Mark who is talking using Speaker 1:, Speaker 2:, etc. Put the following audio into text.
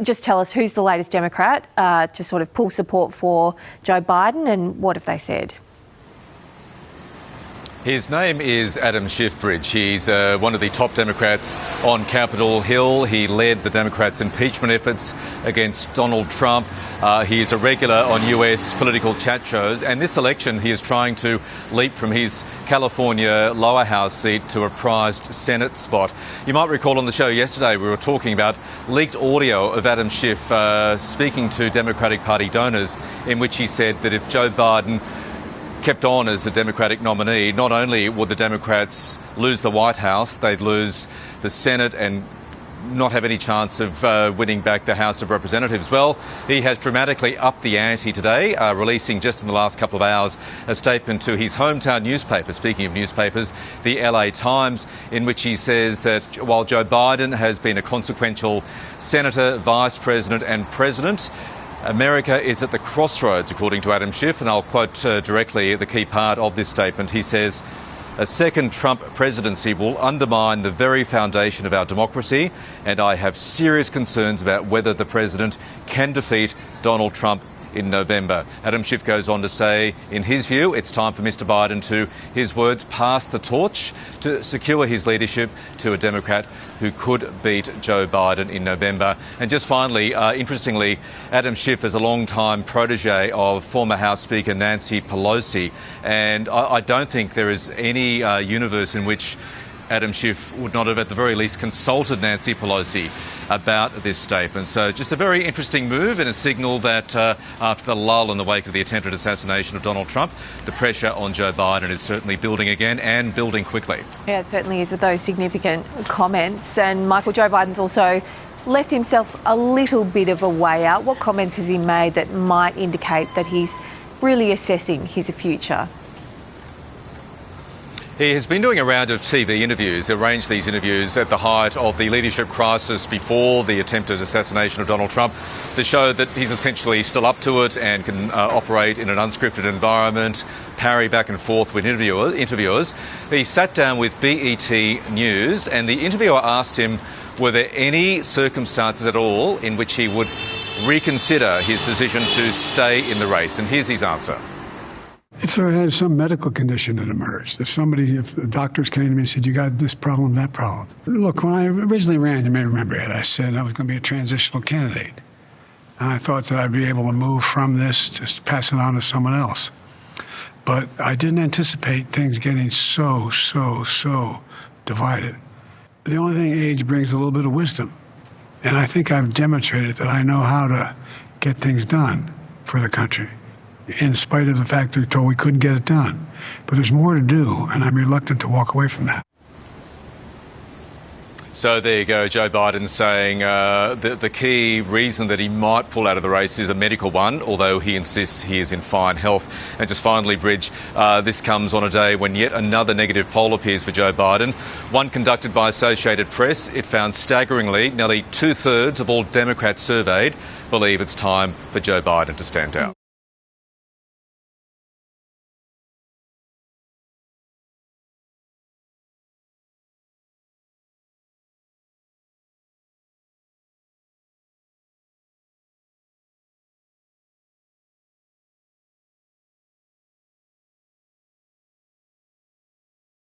Speaker 1: just tell us who's the latest Democrat to sort of pull support for Joe Biden, and what have they said?
Speaker 2: His name is Adam Schiff. He's one of the top Democrats on Capitol Hill. He led the Democrats' impeachment efforts against Donald Trump. He's a regular on US political chat shows. And this election, he is trying to leap from his California lower house seat to a prized Senate spot. You might recall on the show yesterday, we were talking about leaked audio of Adam Schiff speaking to Democratic Party donors, in which he said that if Joe Biden kept on as the Democratic nominee, not only would the Democrats lose the White House, they'd lose the Senate and not have any chance of winning back the House of Representatives. Well, he has dramatically upped the ante today, releasing just in the last couple of hours a statement to his hometown newspaper, speaking of newspapers, the LA Times, in which he says that while Joe Biden has been a consequential senator, vice president and president, America is at the crossroads, according to Adam Schiff, and I'll quote directly the key part of this statement. He says, "A second Trump presidency will undermine the very foundation of our democracy, and I have serious concerns about whether the president can defeat Donald Trump in November." Adam Schiff goes on to say, in his view, it's time for Mr Biden to, his words, pass the torch to secure his leadership to a Democrat who could beat Joe Biden in November. And just finally, interestingly, Adam Schiff is a long-time protege of former House Speaker Nancy Pelosi, and I don't think there is any universe in which Adam Schiff would not have at the very least consulted Nancy Pelosi about this statement. So just a very interesting move and a signal that after the lull in the wake of the attempted assassination of Donald Trump, the pressure on Joe Biden is certainly building again and building quickly.
Speaker 1: Yeah, it certainly is with those significant comments. And Michael, Joe Biden's also left himself a little bit of a way out. What comments has he made that might indicate that he's really assessing his future?
Speaker 2: He has been doing a round of TV interviews, arranged these interviews at the height of the leadership crisis before the attempted assassination of Donald Trump, to show that he's essentially still up to it and can operate in an unscripted environment, parry back and forth with interviewers. He sat down with BET News, and the interviewer asked him, were there any circumstances at all in which he would reconsider his decision to stay in the race? And here's his answer.
Speaker 3: If I had some medical condition that emerged, if the doctors came to me and said, you got this problem, that problem. Look, when I originally ran, you may remember it, I said I was going to be a transitional candidate. And I thought that I'd be able to move from this, just pass it on to someone else. But I didn't anticipate things getting so divided. The only thing age brings is a little bit of wisdom. And I think I've demonstrated that I know how to get things done for the country, in spite of the fact that we were told we couldn't get it done. But there's more to do, and I'm reluctant to walk away from that.
Speaker 2: So there you go, Joe Biden saying the key reason that he might pull out of the race is a medical one, although he insists he is in fine health. And just finally, Bridge, this comes on a day when yet another negative poll appears for Joe Biden, one conducted by Associated Press. It found staggeringly nearly 2/3 of all Democrats surveyed believe it's time for Joe Biden to stand out.